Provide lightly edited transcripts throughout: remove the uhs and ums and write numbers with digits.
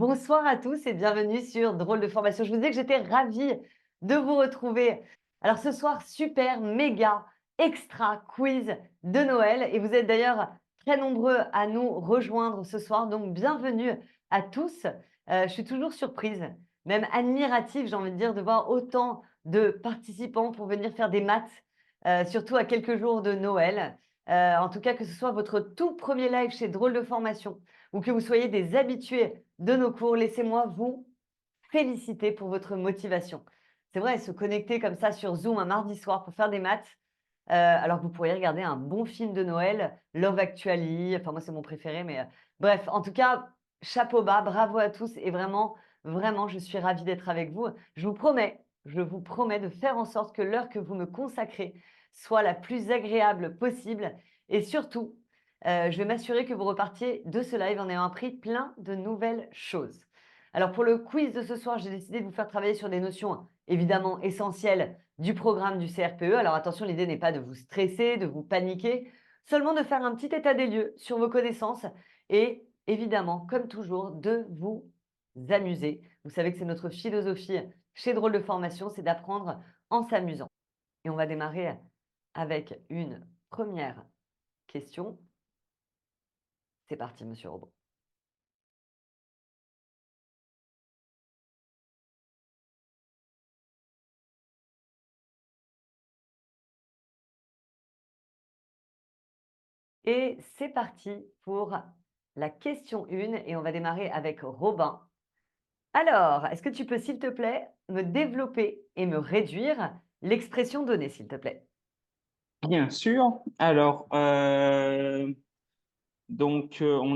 Bonsoir à tous et bienvenue sur Drôle de formation. Je vous disais que j'étais ravie de vous retrouver. Alors ce soir, super, méga, extra quiz de Noël. Et vous êtes d'ailleurs très nombreux à nous rejoindre ce soir. Donc bienvenue à tous. Je suis toujours surprise, même admirative, j'ai envie de dire, de voir autant de participants pour venir faire des maths, surtout à quelques jours de Noël. En tout cas, que ce soit votre tout premier live chez Drôle de formation ou que vous soyez des habitués de nos cours, laissez-moi vous féliciter pour votre motivation. C'est vrai, se connecter comme ça sur Zoom un mardi soir pour faire des maths, alors que vous pourriez regarder un bon film de Noël, Love Actually, enfin moi c'est mon préféré, mais bref, en tout cas, chapeau bas, bravo à tous et vraiment, vraiment, je suis ravie d'être avec vous. Je vous promets de faire en sorte que l'heure que vous me consacrez soit la plus agréable possible et surtout, je vais m'assurer que vous repartiez de ce live en ayant appris plein de nouvelles choses. Alors pour le quiz de ce soir, j'ai décidé de vous faire travailler sur des notions évidemment essentielles du programme du CRPE. Alors attention, l'idée n'est pas de vous stresser, de vous paniquer, seulement de faire un petit état des lieux sur vos connaissances et évidemment, comme toujours, de vous amuser. Vous savez que c'est notre philosophie chez Drôle de Formation, c'est d'apprendre en s'amusant. Et on va démarrer avec une première question. C'est parti, monsieur Robot. Et c'est parti pour la question 1 et on va démarrer avec Robin. Alors, est-ce que tu peux, s'il te plaît, me développer et me réduire l'expression donnée, s'il te plaît? Bien sûr. Alors, on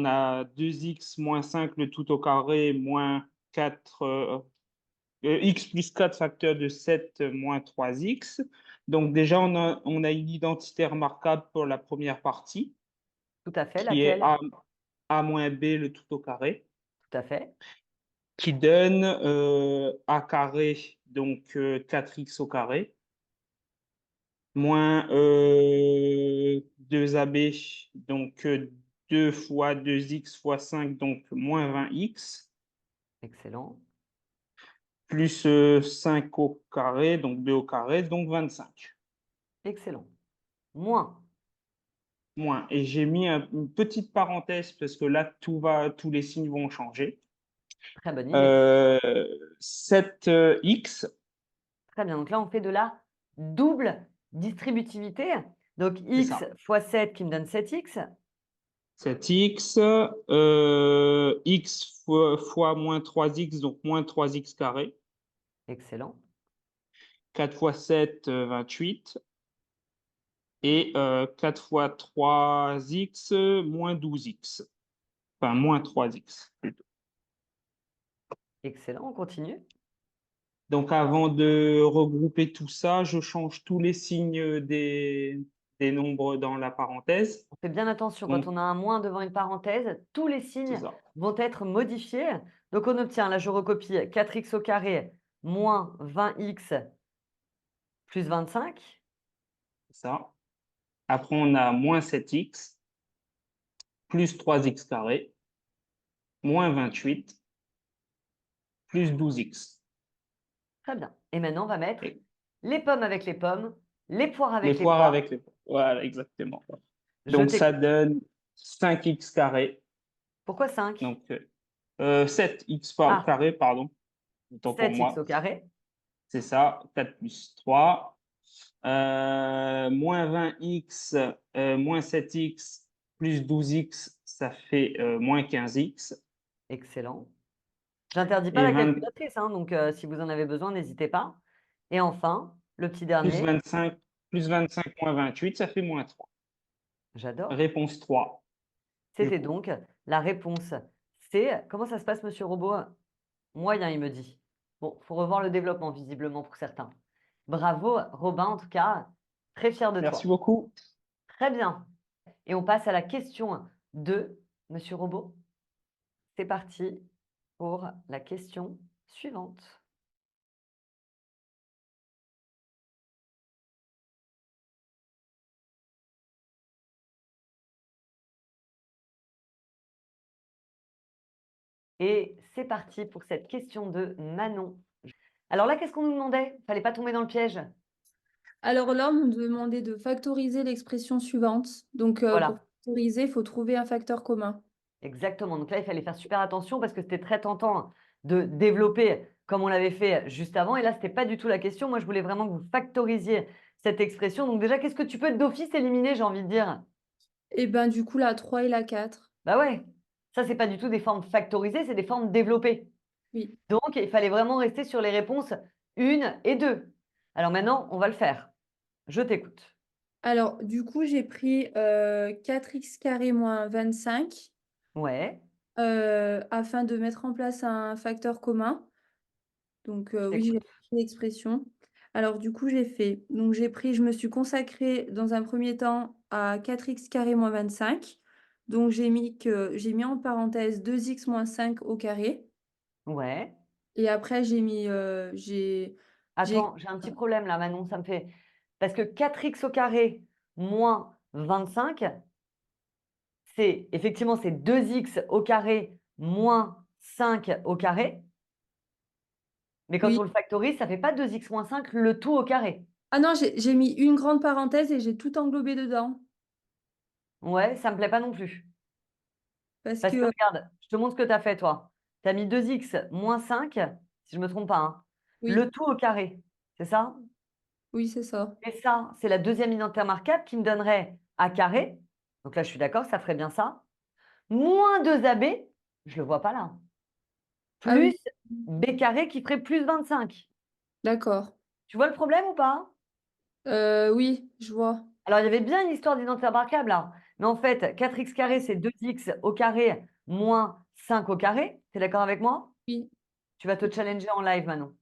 a 2x moins 5 le tout au carré moins 4, x plus 4 facteur de 7 moins 3x. Donc déjà, on a une identité remarquable pour la première partie, Tout à fait, qui est laquelle? a moins b le tout au carré, Tout à fait. qui donne a carré, donc 4x au carré, moins 2ab, donc 2 fois 2x fois 5, donc moins 20x, Excellent. plus 5 au carré, donc 2 au carré, donc 25. Excellent. Moins. Moins. Et j'ai mis une petite parenthèse parce que là, tous les signes vont changer. Très bonne idée. Euh, 7x, Très bien. Donc là, on fait de la double distributivité. Donc c'est x ça. fois 7 qui me donne 7x. 7x, x fois moins 3x, donc moins 3x carré. Excellent. 4 fois 7, 28. Et 4 fois 3x, moins 12x. Enfin, moins 3x, plutôt. Excellent. On continue. Donc, avant de regrouper tout ça, je change tous les signes des nombres dans la parenthèse. On fait bien attention, quand Donc, on a un moins devant une parenthèse, tous les c'est signes ça. vont être modifiés. Donc on obtient, là je recopie, 4x au carré moins 20x plus 25. C'est ça. Après, on a moins 7x, plus 3x carré, moins 28, plus 12x. Très bien. Et maintenant, on va mettre Et les pommes avec les pommes, les poires les avec les poires poires. avec les poires. Voilà, exactement. Je Donc, ça t'écoute. donne 5x carré. Pourquoi 5? Donc, 7x Ah, carré, pardon. Autant pour 7x au moi. carré. C'est ça, 4 plus 3. Moins 20x, moins 7x, plus 12x, ça fait moins 15x. Excellent. J'interdis pas Et la 20 calculatrice, hein, donc si vous en avez besoin, n'hésitez pas. Et enfin, le petit plus dernier, 25, plus 25 moins 28, ça fait moins 3. j'adore. Réponse 3, du C'était coup. donc la réponse C. Comment ça se passe, monsieur Robot? Moyen, il me dit. Bon, faut revoir le développement, visiblement, pour certains. Bravo, Robin, en tout cas, très fier de Merci toi. beaucoup. Très bien. Et on passe à la question 2, monsieur Robot. C'est parti pour la question suivante. Et c'est parti pour cette question de Manon. Alors là, qu'est-ce qu'on nous demandait? Fallait pas tomber dans le piège. Alors là, on nous demandait de factoriser l'expression suivante. Donc, pour Voilà, factoriser, il faut trouver un facteur commun. exactement. Donc là, il fallait faire super attention parce que c'était très tentant de développer comme on l'avait fait juste avant. Et là, c'était pas du tout la question. Moi, je voulais vraiment que vous factorisiez cette expression. Donc déjà, qu'est-ce que tu peux d'office éliminer, j'ai envie de dire? Et ben du coup, la 3 et la 4. Bah ouais, ça, c'est pas du tout des formes factorisées, c'est des formes développées. Oui. Donc, il fallait vraiment rester sur les réponses 1 et 2. Alors maintenant, on va le faire. Je t'écoute. Alors, du coup, j'ai pris 4x carré moins 25 Ouais, afin de mettre en place un facteur commun. Donc, je oui, j'ai t'écoute. pris l'expression. Alors, du coup, je me suis consacrée dans un premier temps à 4x carré moins 25. Donc, j'ai mis en parenthèse 2x moins 5 au carré. Ouais. Et après, j'ai, Attends, j'ai un petit problème là, Manon, ça me fait... Parce que 4x au carré moins 25, c'est effectivement c'est 2x au carré moins 5 au carré. Mais quand oui. on le factorise, ça fait pas 2x moins 5 le tout au carré. Ah non, j'ai mis une grande parenthèse et j'ai tout englobé dedans. Ouais, ça me plaît pas non plus. Parce Parce que que, regarde, je te montre ce que tu as fait toi. Tu as mis 2x moins 5, si je me trompe pas, hein, oui, le tout au carré. C'est ça? oui, c'est ça. Et ça, c'est la deuxième unité remarquable qui me donnerait a carré. Donc là, je suis d'accord, ça ferait bien ça. Moins 2ab, je ne le vois pas là. Ah oui, Plus b carré qui ferait plus 25. d'accord. Tu vois le problème ou pas? Oui, je vois. Alors, il y avait bien une histoire d'identité remarquable là. Mais en fait, 4x carré, c'est 2x au carré moins 5 au carré. Tu es d'accord avec moi? Oui, Tu vas te challenger en live, Manon.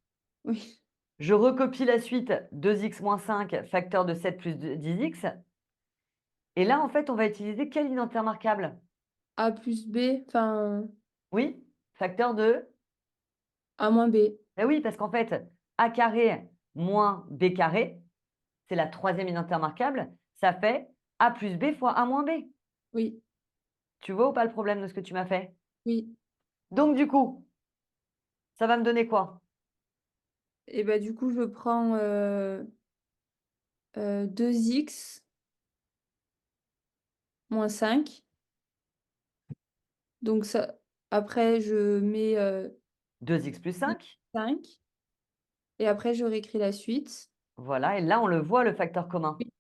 oui. Je recopie la suite 2x moins 5, facteur de 7 plus 10x. Et là, en fait, on va utiliser quelle identité remarquable? A plus B, enfin, Oui, facteur de... A moins B. Eh oui, parce qu'en fait, a carré moins b carré, c'est la troisième identité remarquable, ça fait a plus b fois a moins b. Oui, Tu vois ou pas le problème de ce que tu m'as fait? oui. Donc, du coup, ça va me donner quoi? Et ben du coup, je prends 2x moins 5. Donc ça, après, je mets 2x plus 5. 5. Et après, je réécris la suite. Voilà, et là, on le voit, le facteur commun. Oui,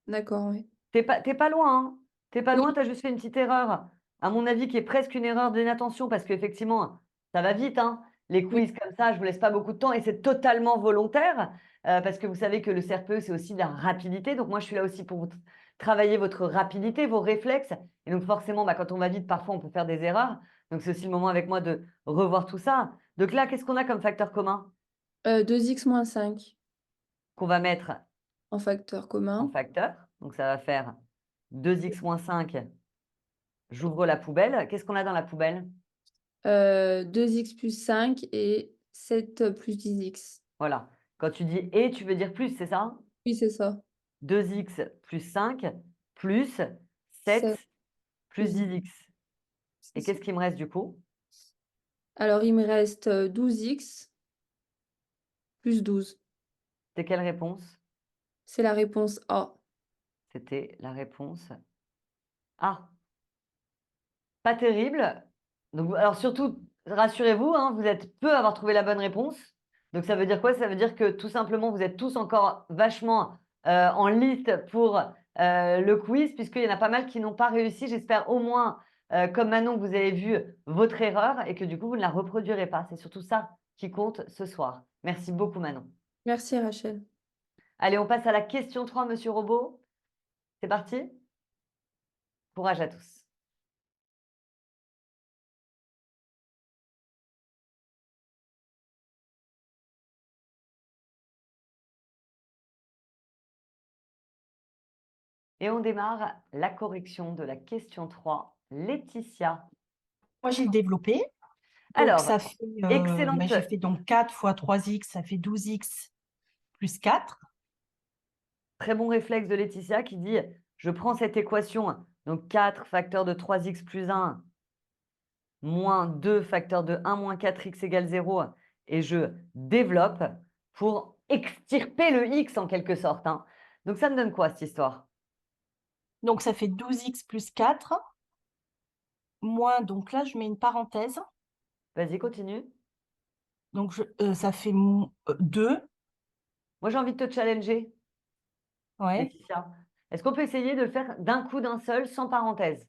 d'accord, oui. T'es pas loin, hein. T'es pas Oui, loin, tu as juste fait une petite erreur, à mon avis, qui est presque une erreur d'inattention, parce qu'effectivement, ça va vite, hein. Les oui, quiz comme ça, je ne vous laisse pas beaucoup de temps, et c'est totalement volontaire, parce que vous savez que le CRPE, c'est aussi de la rapidité. Donc moi, je suis là aussi pour vous travailler votre rapidité, vos réflexes. Et donc forcément, bah, quand on va vite, parfois, on peut faire des erreurs. Donc c'est aussi le moment avec moi de revoir tout ça. Donc là, qu'est-ce qu'on a comme facteur commun 2x moins 5 qu'on va mettre en facteur en commun. facteur? Donc ça va faire 2x moins 5. J'ouvre la poubelle. Qu'est-ce qu'on a dans la poubelle? 2x plus 5 et 7 plus 10x. Voilà. Quand tu dis et, tu veux dire plus, c'est ça? Oui, c'est ça. 2x plus 5 plus 7 7 plus plus 10. 10x. C'est Et ça. qu'est-ce qui me reste du coup? Alors, il me reste 12x plus 12. C'est quelle réponse? C'est la réponse A. C'était la réponse A. Pas terrible. Donc, alors surtout, rassurez-vous, hein, vous êtes peu à avoir trouvé la bonne réponse. Donc ça veut dire quoi? Ça veut dire que tout simplement, vous êtes tous encore vachement en liste pour le quiz, puisqu'il y en a pas mal qui n'ont pas réussi. J'espère au moins, comme Manon, que vous avez vu votre erreur et que du coup, vous ne la reproduirez pas. C'est surtout ça qui compte ce soir. Merci beaucoup, Manon. Merci, Rachel. Allez, on passe à la question 3, Monsieur Robot. C'est parti? Courage à tous. Et on démarre la correction de la question 3. Laetitia. Moi, j'ai développé. Donc, Alors, ça fait, excellente, j'ai fait donc 4 fois 3x, ça fait 12x plus 4. très bon réflexe de Laetitia qui dit, je prends cette équation, donc 4 facteur de 3x plus 1 moins 2 facteur de 1 moins 4x égale 0 et je développe pour extirper le x en quelque sorte, hein. Donc ça me donne quoi cette histoire? Donc, ça fait 12x plus 4, moins, donc là, je mets une parenthèse. Vas-y, continue. Donc, ça fait 2. Moi, j'ai envie de te challenger, Ouais. Laetitia. Est-ce qu'on peut essayer de le faire d'un coup, d'un seul, sans parenthèse?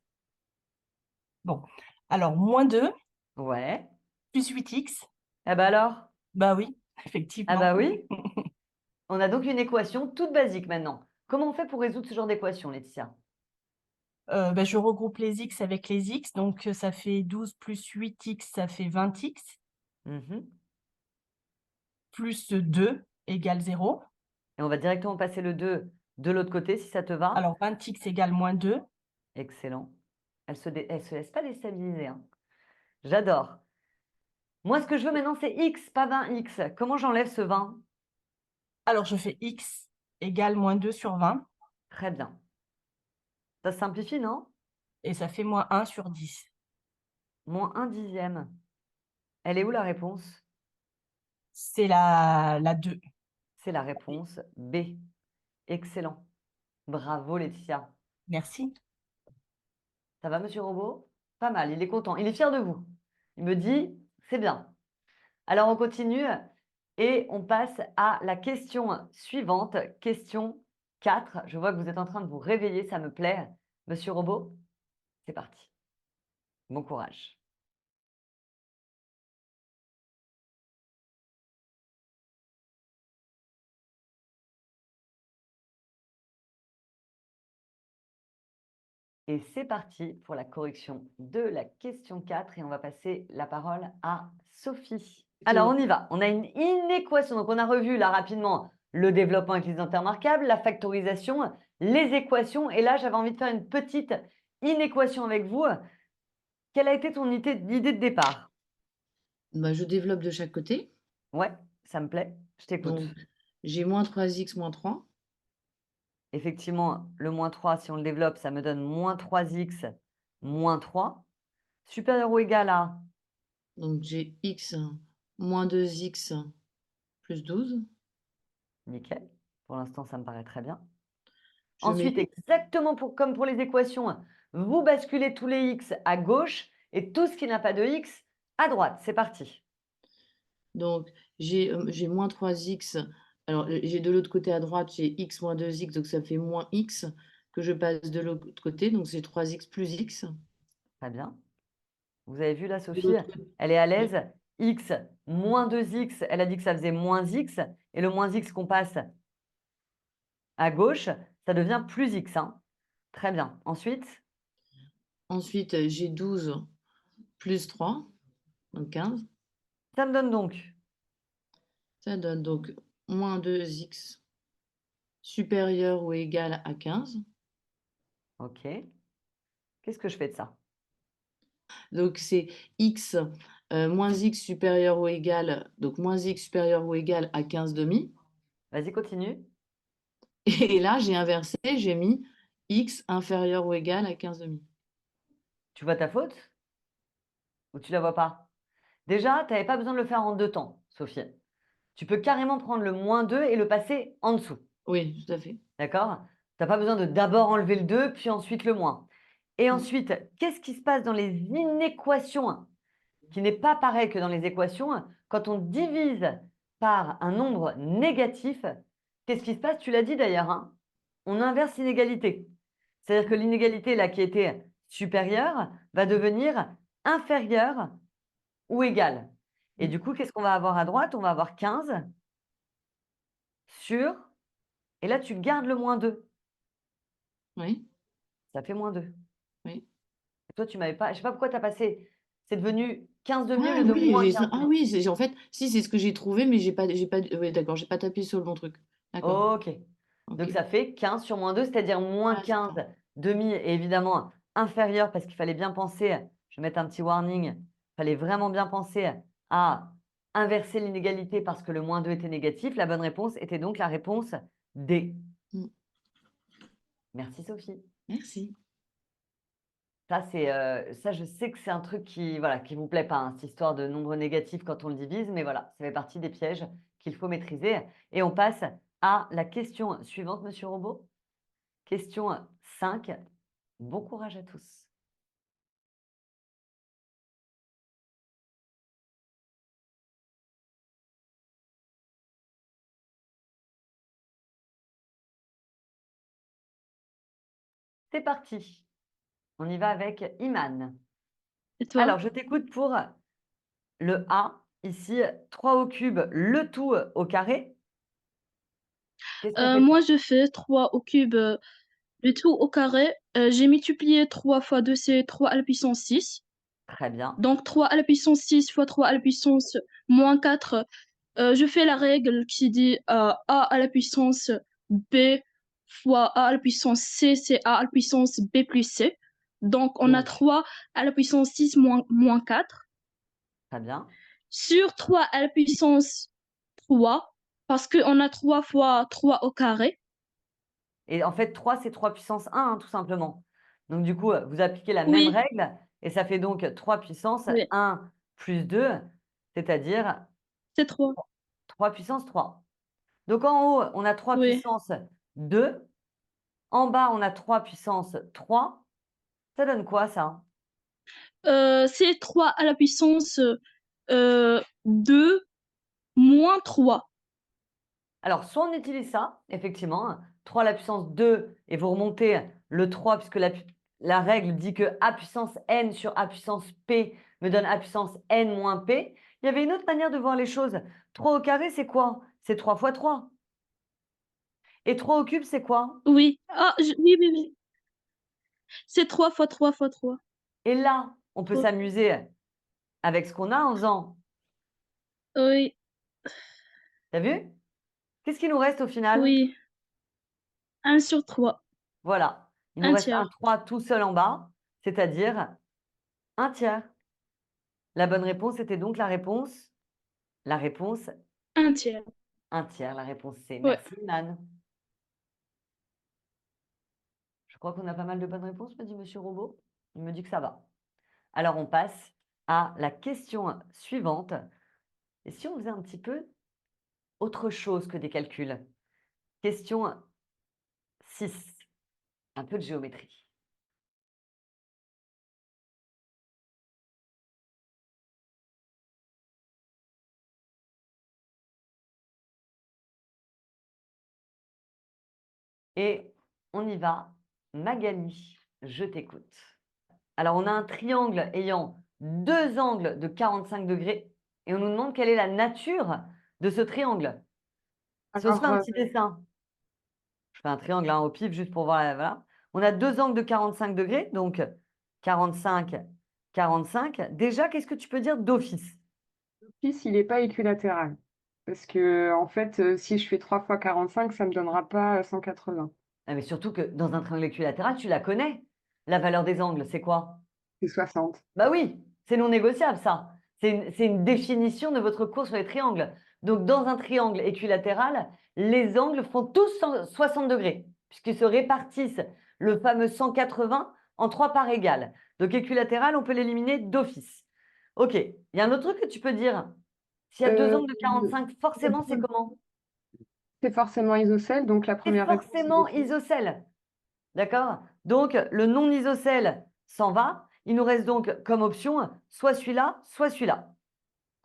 Bon. Alors, moins 2 Ouais. plus 8x. Ah bah alors? Bah oui, Ah effectivement. bah oui. On a donc une équation toute basique maintenant. Comment on fait pour résoudre ce genre d'équation, Laetitia? Bah, je regroupe les x avec les x. Donc, ça fait 12 plus 8x, ça fait 20x. Mhm. Plus 2 égale 0. Et on va directement passer le 2 de l'autre côté, si ça te va. Alors, 20x égale moins 2. Excellent. Elle se laisse pas déstabiliser, hein. J'adore. Moi, ce que je veux maintenant, c'est x, pas 20x. Comment j'enlève ce 20? Alors, je fais x égale moins 2 sur 20. Très bien. Ça se simplifie, non? Et ça fait moins 1 sur 10. Moins 1 dixième. Elle est où la réponse? C'est la 2. C'est la réponse B. Excellent. Bravo, Laetitia. Merci. Ça va, monsieur Robot? Pas mal, il est content. Il est fier de vous. Il me dit, c'est bien. Alors, on continue et on passe à la question suivante. Question 4. Je vois que vous êtes en train de vous réveiller, ça me plaît. Monsieur Robot, c'est parti. Bon courage. Et c'est parti pour la correction de la question 4 et on va passer la parole à Sophie. Alors, on y va. On a une inéquation. Donc, on a revu là rapidement le développement avec les intermarquables, la factorisation, les équations. Et là, j'avais envie de faire une petite inéquation avec vous. Quelle a été ton idée de départ? Bah, je développe de chaque côté. Ouais, ça me plaît. Je t'écoute. Donc, j'ai moins 3x moins 3. Effectivement, le moins 3, si on le développe, ça me donne moins 3x moins 3. Supérieur ou égal à? Donc, j'ai x moins 2x plus 12. Nickel. Pour l'instant, ça me paraît très bien. Je Ensuite, mets, exactement comme pour les équations, vous basculez tous les x à gauche et tout ce qui n'a pas de x à droite. C'est parti. donc, j'ai moins 3x. Alors, j'ai de l'autre côté à droite, j'ai x moins 2x, donc ça fait moins x que je passe de l'autre côté. Donc, c'est 3x plus x. Très bien. Vous avez vu là, De Sophie, l'autre côté, elle est à l'aise. X moins 2x, elle a dit que ça faisait moins x. Et le moins x qu'on passe à gauche, ça devient plus x, hein. Très bien. Ensuite, ensuite, j'ai 12 plus 3, donc 15. ça me donne donc Ça donne donc moins 2x supérieur ou égal à 15. OK. Qu'est-ce que je fais de ça? Donc, c'est x moins x supérieur ou égal, donc moins x supérieur ou égal à 15 demi. Vas-y, continue. Et là, j'ai inversé, j'ai mis x inférieur ou égal à 15 demi. Tu vois ta faute ou tu la vois pas? Déjà, tu n'avais pas besoin de le faire en deux temps, Sophie. Tu peux carrément prendre le moins 2 et le passer en dessous. Oui, tout à fait. D'accord? Tu n'as pas besoin de d'abord enlever le 2, puis ensuite le moins. Et Mm. ensuite, qu'est-ce qui se passe dans les inéquations qui n'est pas pareil que dans les équations? Quand on divise par un nombre négatif, qu'est-ce qui se passe? Tu l'as dit d'ailleurs, hein, on inverse l'inégalité. C'est-à-dire que l'inégalité là qui était supérieure va devenir inférieure ou égale. Et du coup, qu'est-ce qu'on va avoir à droite? On va avoir 15 sur, et là tu gardes le moins 2. Oui, Ça fait moins 2. oui. Et toi, tu m'avais pas. Je sais pas pourquoi tu as passé. C'est devenu 15 demi au Ah lieu de oui, moins 15 ah demi. oui, en fait, si c'est ce que j'ai trouvé, mais oui, d'accord, j'ai pas tapé sur le bon truc. D'accord. OK. Donc Ok. ça fait 15 sur moins 2, c'est-à-dire moins Ah, c'est 15 ça. demi et évidemment inférieur parce qu'il fallait bien penser, je vais mettre un petit warning, il fallait vraiment bien penser à inverser l'inégalité parce que le moins 2 était négatif. La bonne réponse était donc la réponse D. Mm. Merci Sophie. Merci. Ça, je sais que c'est un truc qui vous plaît pas, hein, cette histoire de nombre négatif quand on le divise, mais voilà, ça fait partie des pièges qu'il faut maîtriser. Et on passe à la question suivante, Monsieur Robot. Question 5. Bon courage à tous. C'est parti. On y va avec Iman. Et toi? Alors, je t'écoute pour le A. Ici, 3 au cube, le tout au carré. Qu'est-ce qu'on fait de Moi, ça? je fais 3 au cube, le tout au carré. J'ai multiplié 3 fois 2, c'est 3 à la puissance 6. Très bien. Donc 3 à la puissance 6 fois 3 à la puissance moins 4. Je fais la règle qui dit A à la puissance B fois A à la puissance C, c'est A à la puissance B plus C. Donc on a Donc, 3 à la puissance 6 moins 4 très bien. sur 3 à la puissance 3, parce qu'on a 3 fois 3 au carré. Et en fait, 3, c'est 3 puissance 1, hein, tout simplement. Donc, du coup, vous appliquez la même Oui, règle et ça fait donc 3 puissance oui, 1 plus 2, c'est-à-dire c'est 3. 3 puissance 3. Donc, en haut, on a 3 Oui. puissance 2. En bas, on a 3 puissance 3. Ça donne quoi, ça? C'est 3 à la puissance 2 moins 3. Alors, soit on utilise ça, effectivement, 3 à la puissance 2, et vous remontez le 3, puisque la règle dit que A puissance n sur A puissance p me donne A puissance n moins p. Il y avait une autre manière de voir les choses. 3 au carré, c'est quoi? C'est 3 fois 3. Et 3 au cube, c'est quoi? Oui. Ah, oui, oui, oui. C'est 3 fois 3 fois 3. Et là, on peut 3. s'amuser avec ce qu'on a en faisant. Oui, T'as vu? Qu'est-ce qui nous reste au final? oui. 1 sur 3. Voilà. Il nous 1 reste un tiers. 3 tout seul en bas, c'est-à-dire 1 tiers. La bonne réponse était donc la réponse 1 tiers. 1 tiers. La réponse C. Ouais. Merci, Nan. Je crois qu'on a pas mal de bonnes réponses, me dit Monsieur Robot. Il me dit que ça va. Alors, on passe à la question suivante. Et si on faisait un petit peu autre chose que des calculs? Question 6. Un peu de géométrie. Et on y va. Magali, je t'écoute. Alors, on a un triangle ayant 2 angles de 45 degrés et on nous demande quelle est la nature de ce triangle. Si on se fait un petit dessin, je fais un triangle au pif juste pour voir. Voilà. On a 2 angles de 45 degrés, donc 45, 45. Déjà, qu'est-ce que tu peux dire d'office? L'office, il n'est pas équilatéral. Parce que, en fait, si je fais 3 fois 45, ça ne me donnera pas 180. Ah, mais surtout que dans un triangle équilatéral, tu la connais. La valeur des angles, c'est quoi? C'est 60. Bah oui, c'est non négociable, ça. C'est une définition de votre cours sur les triangles. Donc, dans un triangle équilatéral, les angles font tous 60 degrés, puisqu'ils se répartissent le fameux 180 en 3 parts égales. Donc, équilatéral, on peut l'éliminer d'office. OK. Il y a un autre truc que tu peux dire. S'il y a 2 angles de 45, forcément, c'est comment? C'est forcément isocèle, donc la C'est première réponse, forcément c'est isocèle. D'accord? Donc, le non isocèle s'en va. Il nous reste donc comme option soit celui-là, soit celui-là.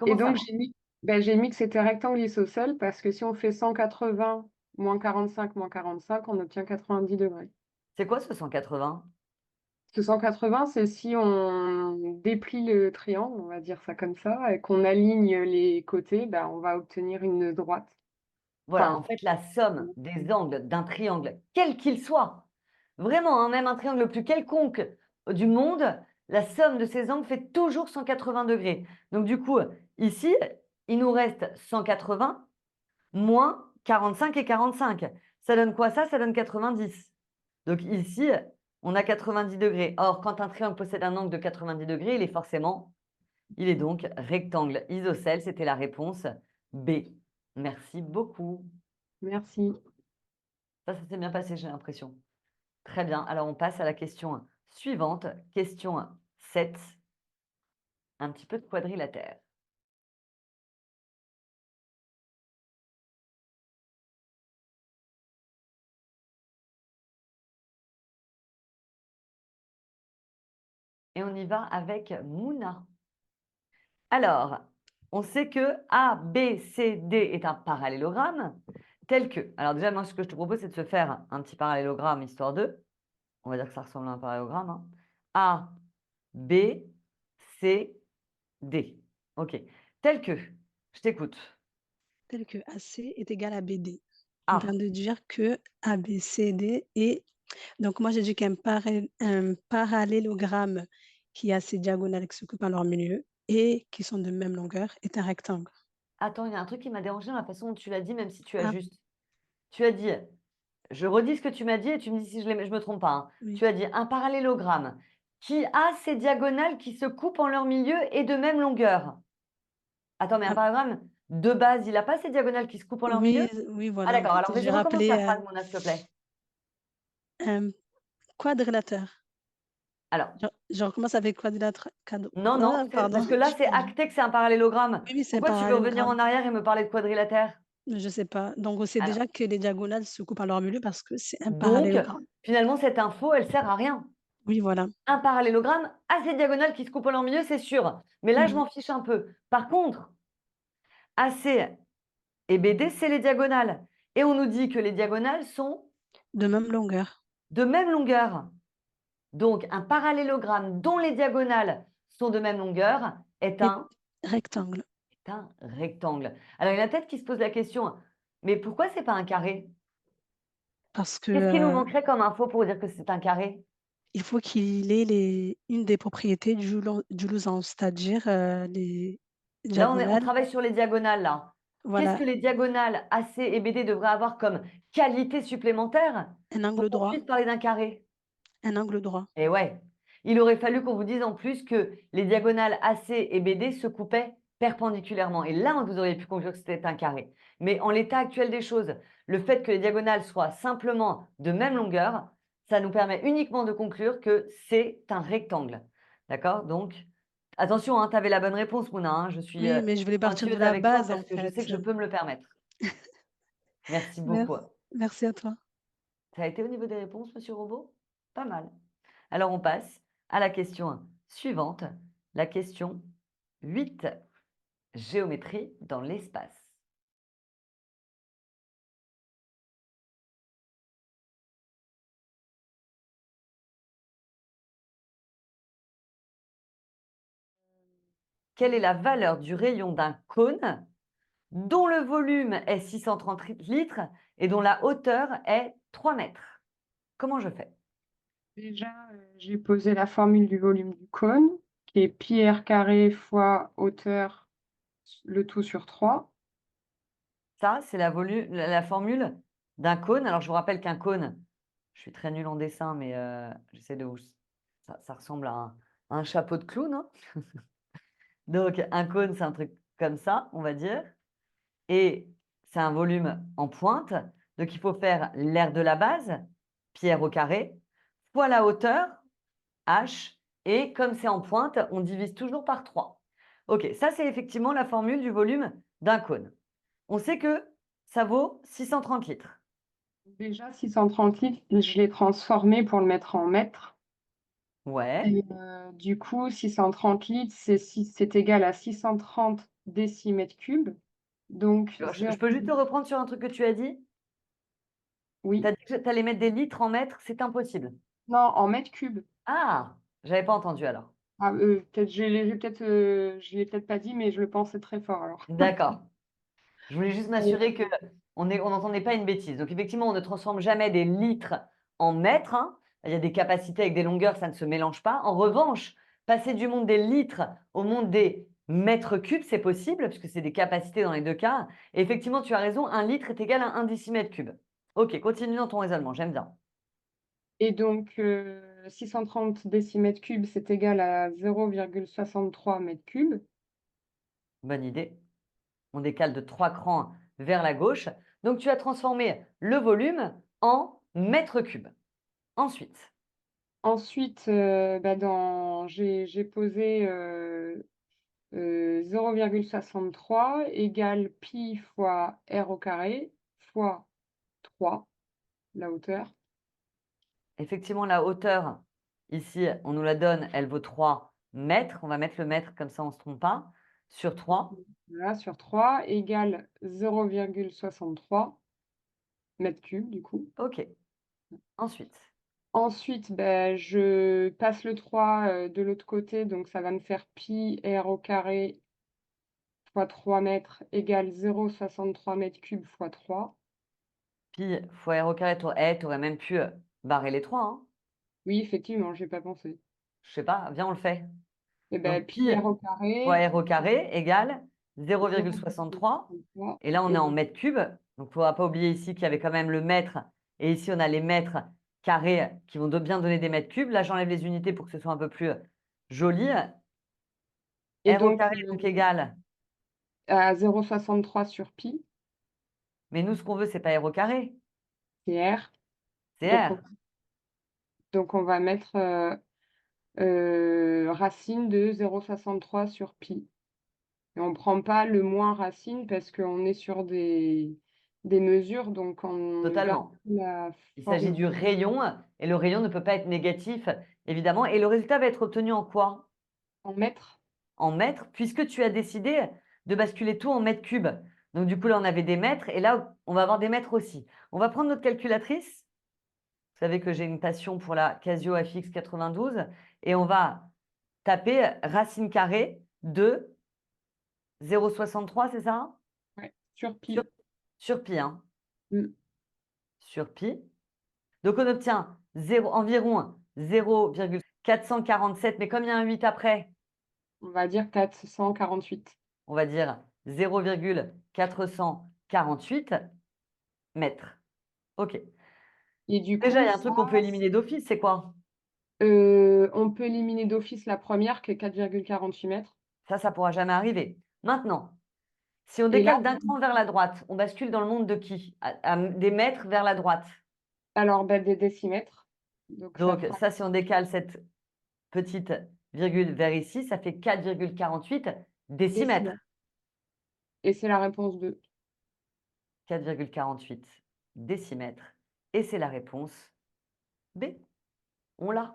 Et Comment ça donc, marche? j'ai mis que c'était rectangle isocèle parce que si on fait 180 moins 45 moins 45, on obtient 90 degrés. C'est quoi ce 180? Ce 180, c'est si on déplie le triangle, on va dire ça comme ça, et qu'on aligne les côtés, bah, on va obtenir une droite. Voilà, Enfin, en fait, la somme des angles d'un triangle, quel qu'il soit, vraiment, hein, même un triangle le plus quelconque du monde, la somme de ces angles fait toujours 180 degrés. Donc, du coup, ici, il nous reste 180 moins 45 et 45. Ça donne quoi ça? Ça donne 90. Donc, ici, on a 90 degrés. Or, quand un triangle possède un angle de 90 degrés, il est donc rectangle isocèle. C'était la réponse B. Merci beaucoup. merci. Ça s'est bien passé, j'ai l'impression. Très bien. Alors, on passe à la question suivante, question 7. Un petit peu de quadrilatère. Et on y va avec Mouna. Alors, on sait que A, B, C, D est un parallélogramme tel que… Alors déjà, moi, ce que je te propose, c'est de se faire un petit parallélogramme histoire de… On va dire que ça ressemble à un parallélogramme. Hein. A, B, C, D. OK. Tel que… Je t'écoute. Tel que AC est égal à BD. On Ah, vient de dire que ABCD et donc moi j'ai dit qu'un parallélogramme qui a ses diagonales qui se coupent à leur milieu et qui sont de même longueur est un rectangle. attends, il y a un truc qui m'a dérangé dans la façon dont tu l'as dit, même si tu as Ah, juste… Tu as dit… Je redis ce que tu m'as dit et tu me dis si je ne me trompe pas. Hein. oui. Tu as dit un parallélogramme qui a ses diagonales qui se coupent en leur milieu et de même longueur. Attends, mais un Ah, parallélogramme de base, il n'a pas ses diagonales qui se coupent en leur milieu? oui, oui, Ah voilà. En d'accord, fait, alors vas-y, j'ai recommence rappelé ta phrase, Mona, s'il te plaît. un quadrilatère. Alors, Je recommence avec quadrilatère. non, non, Pardon, parce que là, je c'est suis perdue. acté que c'est un parallélogramme. Oui, oui, c'est un Pourquoi tu veux revenir parallélogramme. en arrière et me parler de quadrilatère? Je sais pas. Donc on sait Alors, déjà que les diagonales se coupent à leur milieu parce que c'est un donc, parallélogramme. finalement, cette info, elle sert à rien. Oui, voilà. Un parallélogramme a ses diagonales qui se coupent en leur milieu, c'est sûr. Mais là, je Mhm. m'en fiche un peu. Par contre, AC et BD, c'est les diagonales. Et on nous dit que les diagonales sont De même longueur. de même longueur. Donc, un parallélogramme dont les diagonales sont de même longueur est Et un rectangle. rectangle. Alors, il y en a peut-être qui se posent la question, mais pourquoi c'est pas un carré? Parce que Qu'est-ce qui nous manquerait comme info pour dire que c'est un carré? il faut qu'il ait une des propriétés du losange, c'est-à-dire les Là, on diagonales. travaille sur les diagonales, là. Qu'est-ce Voilà, que les diagonales AC et BD devraient avoir comme qualité supplémentaire un pour angle qu'on droit. puisse parler d'un carré? Un angle droit. Et ouais, il aurait fallu qu'on vous dise en plus que les diagonales AC et BD se coupaient perpendiculairement. Et là, vous auriez pu conclure que c'était un carré. Mais en l'état actuel des choses, le fait que les diagonales soient simplement de même longueur, ça nous permet uniquement de conclure que c'est un rectangle. D'accord? Donc, attention, hein, tu avais la bonne réponse, Mouna. Hein, je suis Oui, mais je voulais partir de pointilleuse la avec toi base en parce que je sais que fait. je peux me le permettre. Merci beaucoup. Merci, merci à toi. Ça a été au niveau des réponses, Monsieur Robot? Pas mal. Alors, on passe à la question suivante, la question 8. Géométrie dans l'espace. Quelle est la valeur du rayon d'un cône dont le volume est 630 litres et dont la hauteur est 3 mètres? Comment je fais? Déjà, j'ai posé la formule du volume du cône, qui est pi r carré fois hauteur, le tout sur 3. Ça, c'est la formule d'un cône. Alors, je vous rappelle qu'un cône, je suis très nulle en dessin, mais j'essaie de vous… Ça ressemble à un chapeau de clown. Hein. Donc, un cône, c'est un truc comme ça, on va dire. Et c'est un volume en pointe. Donc, il faut faire l'aire de la base, pi r au carré, fois la hauteur, h. Et comme c'est en pointe, on divise toujours par 3. OK, ça, c'est effectivement la formule du volume d'un cône. On sait que ça vaut 630 litres. Déjà, 630 litres, je l'ai transformé pour le mettre en mètres. Ouais. Et du coup, 630 litres, c'est égal à 630 décimètres cubes. Donc, Je peux juste te reprendre sur un truc que tu as dit? oui, Tu as dit que tu allais mettre des litres en mètres, c'est impossible. non, en mètres cubes. Ah, j'avais pas entendu alors. Ah, peut-être, je l'ai peut-être pas dit, mais je le pensais très fort alors. D'accord. Je voulais juste m'assurer qu'on n'entendait pas une bêtise. Donc, effectivement, on ne transforme jamais des litres en mètres. Hein. Il y a des capacités avec des longueurs, ça ne se mélange pas. En revanche, passer du monde des litres au monde des mètres cubes, c'est possible, puisque c'est des capacités dans les deux cas. Et effectivement, tu as raison, un litre est égal à 1 décimètre cube. OK, continue dans ton raisonnement, j'aime bien. Et donc, 630 décimètres cubes, c'est égal à 0,63 mètres cubes. Bonne idée. On décale de 3 crans vers la gauche. Donc, tu as transformé le volume en mètres cubes. Ensuite, Ensuite, j'ai posé 0,63 égale pi fois r au carré fois 3, la hauteur. Effectivement, la hauteur, ici, on nous la donne, elle vaut 3 mètres. On va mettre le mètre, comme ça on ne se trompe pas, sur 3. Voilà, sur 3 égale 0,63 mètres cubes, du coup. OK. Ensuite, Ensuite, je passe le 3 de l'autre côté, donc ça va me faire pi r au carré fois 3 mètres égale 0,63 mètres cubes fois 3. pi fois r au carré, tu aurais même pu barrer les 3. Hein. Oui, effectivement, j'ai pas pensé. Je sais pas, viens, on le fait. Et Donc, pi r au fois carré r au carré égale 0,63. 0,63. Et là, on est en mètres cubes. Donc, il ne faudra pas oublier ici qu'il y avait quand même le mètre. Et ici, on a les mètres carrés qui vont bien donner des mètres cubes. Là, j'enlève les unités pour que ce soit un peu plus joli. Et R au donc, carré donc égale. à 0,63 sur pi, Mais nous, ce qu'on veut, ce n'est pas r au carré, c'est r. c'est Donc, r. donc on va mettre racine de 0,63 sur pi. Et on ne prend pas le moins racine parce qu'on est sur des mesures, donc on Totalement. la Il forme s'agit du rayon. Et le rayon ne peut pas être négatif, évidemment. Et le résultat va être obtenu en quoi? en mètres. En mètres, puisque tu as décidé de basculer tout en mètres cubes. Donc, du coup, là, on avait des mètres. Et là, on va avoir des mètres aussi. On va prendre notre calculatrice. Vous savez que j'ai une passion pour la Casio FX 92 et on va taper racine carrée de 0,63, c'est ça? Ouais, sur pi. Sur pi, hein. Mm. Sur pi. Donc, on obtient environ 0,447, mais comme il y a un 8 après, On va dire 448. on va dire 0,448 mètres. OK. Et du Déjà, coup, il y a un truc qu'on peut éliminer d'office, c'est quoi? on peut éliminer d'office la première qui est 4,48 mètres. Ça ne pourra jamais arriver. Maintenant, si on Et là, décale d'un cran vers la droite, on bascule dans le monde de qui? Des mètres vers la droite. alors des décimètres. Donc, Donc, fera ça, si on décale cette petite virgule vers ici, ça fait 4,48 décimètres. Et c'est la réponse 2. 4,48 décimètres. Et c'est la réponse B. On l'a.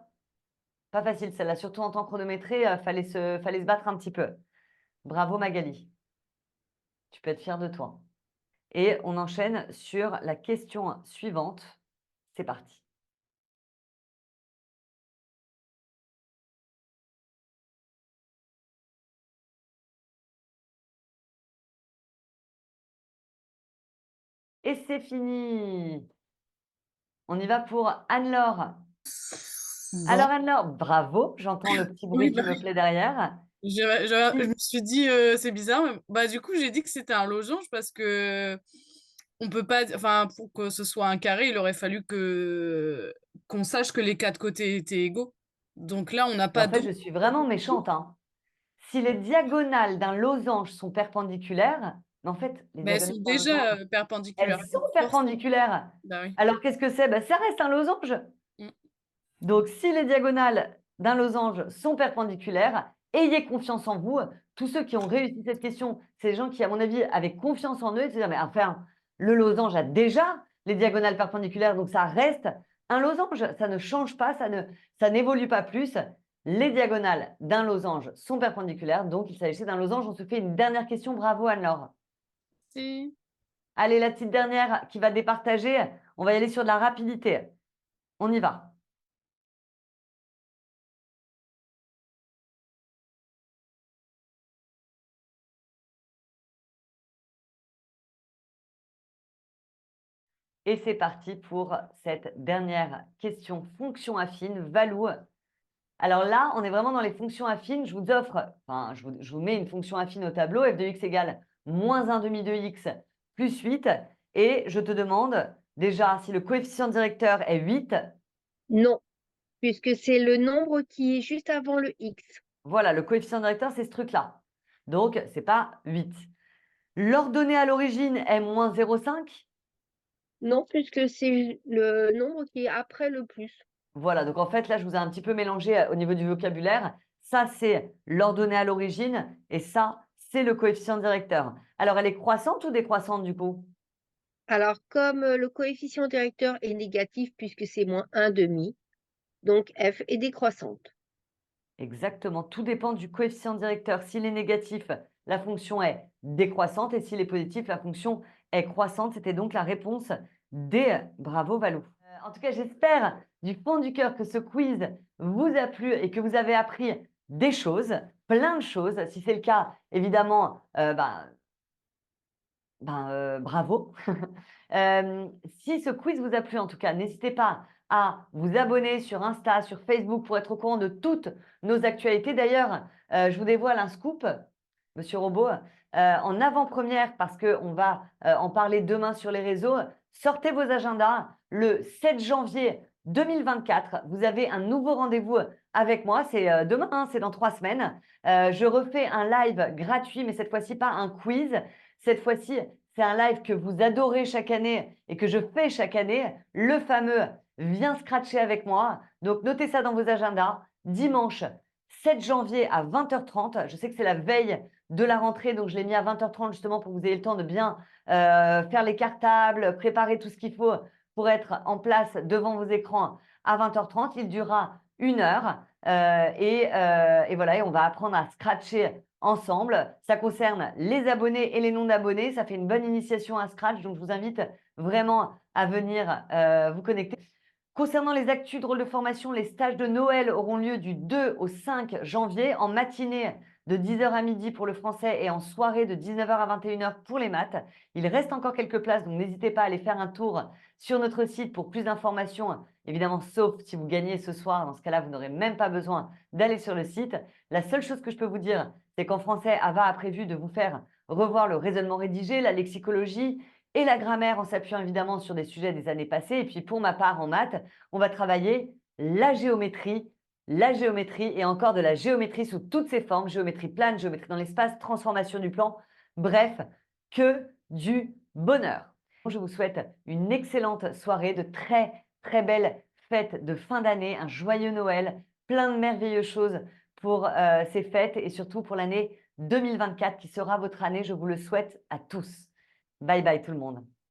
Pas facile celle-là, surtout en temps chronométré, fallait se battre un petit peu. Bravo Magali. Tu peux être fière de toi. Et on enchaîne sur la question suivante. C'est parti. Et c'est fini. On y va pour Anne-Laure. Bon. Alors Anne-Laure, bravo, j'entends le petit bruit Oui, qui me plaît derrière. je me suis dit, c'est bizarre. Mais, bah, du coup, j'ai dit que c'était un losange parce que on peut pas, enfin, pour que ce soit un carré, il aurait fallu qu'on sache que les quatre côtés étaient égaux. Donc là, on n'a Mais pas en fait, je suis vraiment méchante. Hein. Si les diagonales d'un losange sont perpendiculaires, mais en fait, les mais elles diagonales sont d'un déjà losange, perpendiculaires. elles sont perpendiculaires. Bah oui. Alors, qu'est-ce que c'est? Ça reste un losange. Mm. Donc, si les diagonales d'un losange sont perpendiculaires, ayez confiance en vous. Tous ceux qui ont réussi cette question, c'est des gens qui, à mon avis, avaient confiance en eux et se disaient, mais enfin, le losange a déjà les diagonales perpendiculaires, donc ça reste un losange. Ça ne change pas, ça n'évolue pas plus. Les diagonales d'un losange sont perpendiculaires, donc il s'agissait d'un losange. On se fait une dernière question. Bravo Anne-Laure. Si. Allez, la petite dernière qui va départager. On va y aller sur de la rapidité. On y va. Et c'est parti pour cette dernière question fonction affine, value. Alors là, on est vraiment dans les fonctions affines. Je vous offre, enfin, je vous mets une fonction affine au tableau, f de x égale moins 1 demi de x plus 8. Et je te demande déjà si le coefficient directeur est 8. Non, puisque c'est le nombre qui est juste avant le x. Voilà, le coefficient directeur, c'est ce truc-là. Donc, ce n'est pas 8. L'ordonnée à l'origine est moins 0,5. Non, puisque c'est le nombre qui est après le plus. Voilà, donc en fait, là, je vous ai un petit peu mélangé au niveau du vocabulaire. Ça, c'est l'ordonnée à l'origine et ça, c'est le coefficient directeur. Alors, elle est croissante ou décroissante du coup? Alors, comme le coefficient directeur est négatif puisque c'est moins 1,5, donc f est décroissante. Exactement, tout dépend du coefficient directeur. S'il est négatif, la fonction est décroissante et s'il est positif, la fonction est croissante. C'était donc la réponse D. Bravo Valou. En tout cas, j'espère du fond du cœur que ce quiz vous a plu et que vous avez appris des choses, plein de choses. Si c'est le cas, évidemment, bravo. Si ce quiz vous a plu, en tout cas, n'hésitez pas à vous abonner sur Insta, sur Facebook pour être au courant de toutes nos actualités. D'ailleurs, je vous dévoile un scoop, Monsieur Robot, en avant-première parce qu'on va en parler demain sur les réseaux. Sortez vos agendas. Le 7 janvier 2024, vous avez un nouveau rendez-vous avec moi. C'est demain, hein, c'est dans 3 semaines. Je refais un live gratuit, mais cette fois-ci pas un quiz. Cette fois-ci, c'est un live que vous adorez chaque année et que je fais chaque année, le fameux Viens scratcher avec moi. Donc, notez ça dans vos agendas. Dimanche 7 janvier à 20h30. Je sais que c'est la veille de la rentrée, donc je l'ai mis à 20h30 justement pour que vous ayez le temps de bien faire les cartables, préparer tout ce qu'il faut pour être en place devant vos écrans à 20h30. Il durera 1 heure et voilà, et on va apprendre à scratcher ensemble. Ça concerne les abonnés et les non-abonnés. Ça fait une bonne initiation à Scratch, donc je vous invite vraiment à venir vous connecter. Concernant les actus drôles de formation, les stages de Noël auront lieu du 2 au 5 janvier, en matinée de 10h à midi pour le français et en soirée de 19h à 21h pour les maths. Il reste encore quelques places, donc n'hésitez pas à aller faire un tour sur notre site pour plus d'informations, évidemment, sauf si vous gagnez ce soir. Dans ce cas-là, vous n'aurez même pas besoin d'aller sur le site. La seule chose que je peux vous dire, c'est qu'en français, Ava a prévu de vous faire revoir le raisonnement rédigé, la lexicologie et la grammaire en s'appuyant évidemment sur des sujets des années passées. Et puis pour ma part, en maths, on va travailler la géométrie et encore de la géométrie sous toutes ses formes, géométrie plane, géométrie dans l'espace, transformation du plan. Bref, que du bonheur. Je vous souhaite une excellente soirée, de très, très belles fêtes de fin d'année, un joyeux Noël, plein de merveilleuses choses pour ces fêtes et surtout pour l'année 2024 qui sera votre année. Je vous le souhaite à tous. Bye bye tout le monde.